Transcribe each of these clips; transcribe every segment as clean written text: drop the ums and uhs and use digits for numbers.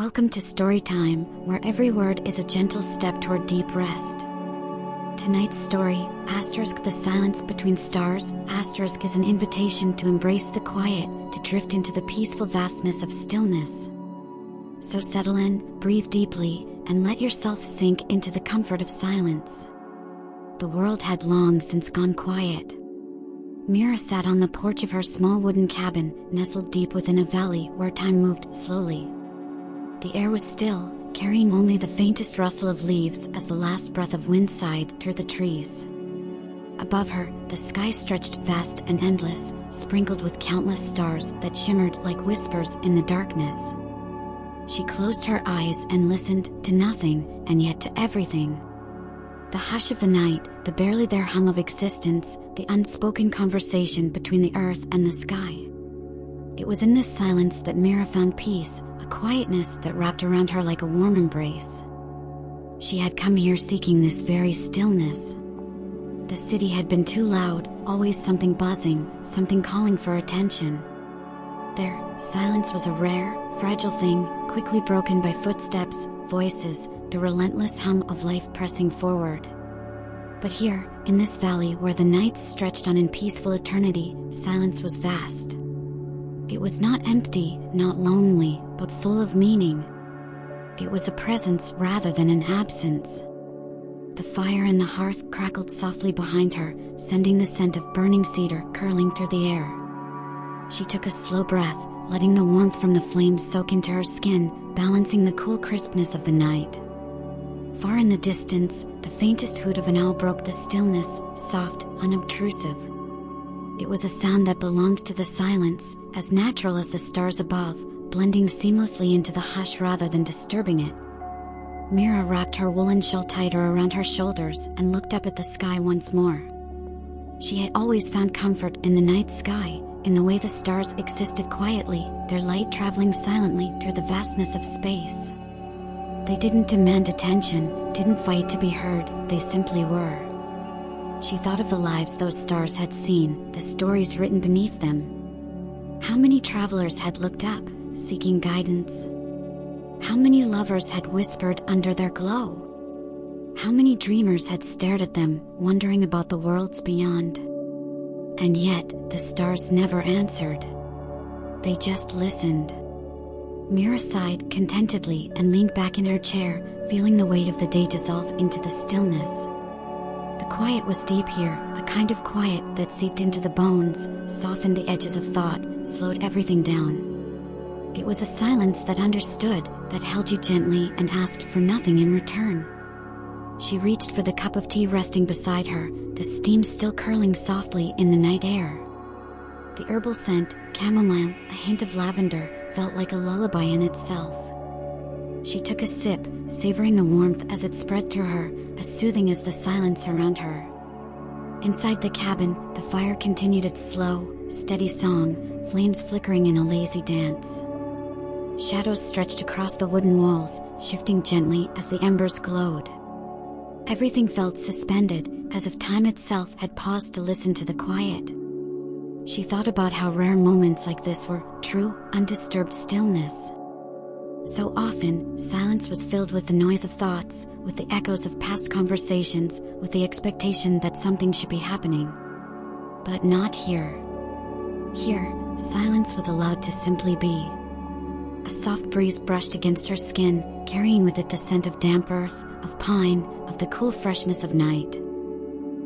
Welcome to Storytime, where every word is a gentle step toward deep rest. Tonight's story, the silence between stars, is an invitation to embrace the quiet, to drift into the peaceful vastness of stillness. So settle in, breathe deeply, and let yourself sink into the comfort of silence. The world had long since gone quiet. Mira sat on the porch of her small wooden cabin, nestled deep within a valley where time moved slowly. The air was still, carrying only the faintest rustle of leaves as the last breath of wind sighed through the trees. Above her, the sky stretched vast and endless, sprinkled with countless stars that shimmered like whispers in the darkness. She closed her eyes and listened to nothing, and yet to everything. The hush of the night, the barely there hum of existence, the unspoken conversation between the earth and the sky. It was in this silence that Mira found peace, a quietness that wrapped around her like a warm embrace. She had come here seeking this very stillness. The city had been too loud, always something buzzing, something calling for attention. There, silence was a rare, fragile thing, quickly broken by footsteps, voices, the relentless hum of life pressing forward. But here, in this valley where the nights stretched on in peaceful eternity, silence was vast. It was not empty, not lonely, but full of meaning. It was a presence rather than an absence. The fire in the hearth crackled softly behind her, sending the scent of burning cedar curling through the air. She took a slow breath, letting the warmth from the flames soak into her skin, balancing the cool crispness of the night. Far in the distance, the faintest hoot of an owl broke the stillness, soft, unobtrusive. It was a sound that belonged to the silence, as natural as the stars above, blending seamlessly into the hush rather than disturbing it. Mira wrapped her woolen shawl tighter around her shoulders and looked up at the sky once more. She had always found comfort in the night sky, in the way the stars existed quietly, their light traveling silently through the vastness of space. They didn't demand attention, didn't fight to be heard, they simply were. She thought of the lives those stars had seen, the stories written beneath them. How many travelers had looked up, seeking guidance? How many lovers had whispered under their glow? How many dreamers had stared at them, wondering about the worlds beyond? And yet, the stars never answered. They just listened. Mira sighed contentedly and leaned back in her chair, feeling the weight of the day dissolve into the stillness. The quiet was deep here, a kind of quiet that seeped into the bones, softened the edges of thought, slowed everything down. It was a silence that understood, that held you gently and asked for nothing in return. She reached for the cup of tea resting beside her, the steam still curling softly in the night air. The herbal scent, chamomile, a hint of lavender, felt like a lullaby in itself. She took a sip, savoring the warmth as it spread through her, as soothing as the silence around her. Inside the cabin, the fire continued its slow, steady song, flames flickering in a lazy dance. Shadows stretched across the wooden walls, shifting gently as the embers glowed. Everything felt suspended, as if time itself had paused to listen to the quiet. She thought about how rare moments like this were, true, undisturbed stillness. So often, silence was filled with the noise of thoughts, with the echoes of past conversations, with the expectation that something should be happening. But not here. Here, silence was allowed to simply be. A soft breeze brushed against her skin, carrying with it the scent of damp earth, of pine, of the cool freshness of night.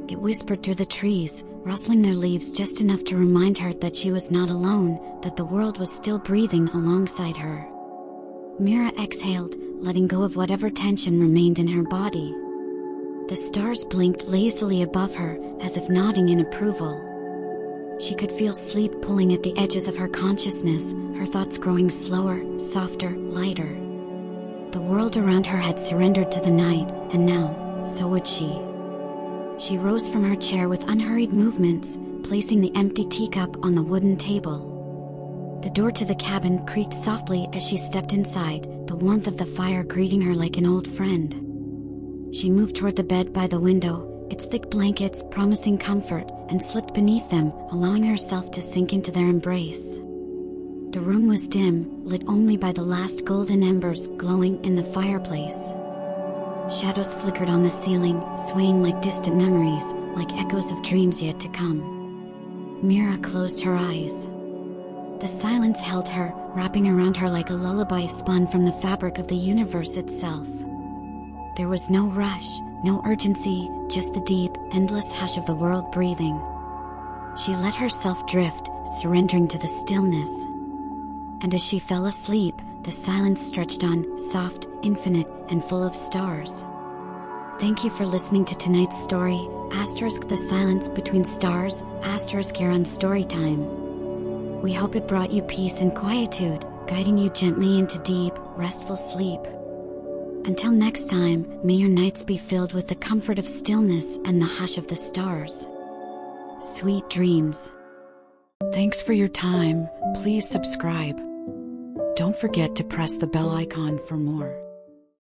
It whispered through the trees, rustling their leaves just enough to remind her that she was not alone, that the world was still breathing alongside her. Mira exhaled, letting go of whatever tension remained in her body. The stars blinked lazily above her, as if nodding in approval. She could feel sleep pulling at the edges of her consciousness, her thoughts growing slower, softer, lighter. The world around her had surrendered to the night, and now, so would she. She rose from her chair with unhurried movements, placing the empty teacup on the wooden table. The door to the cabin creaked softly as she stepped inside, the warmth of the fire greeting her like an old friend. She moved toward the bed by the window, its thick blankets promising comfort, and slipped beneath them, allowing herself to sink into their embrace. The room was dim, lit only by the last golden embers glowing in the fireplace. Shadows flickered on the ceiling, swaying like distant memories, like echoes of dreams yet to come. Mira closed her eyes. The silence held her, wrapping around her like a lullaby spun from the fabric of the universe itself. There was no rush, no urgency, just the deep, endless hush of the world breathing. She let herself drift, surrendering to the stillness. And as she fell asleep, the silence stretched on, soft, infinite, and full of stars. Thank you for listening to tonight's story, *The Silence Between Stars*, here on Storytime. We hope it brought you peace and quietude, guiding you gently into deep, restful sleep. Until next time, may your nights be filled with the comfort of stillness and the hush of the stars. Sweet dreams. Thanks for your time. Please subscribe. Don't forget to press the bell icon for more.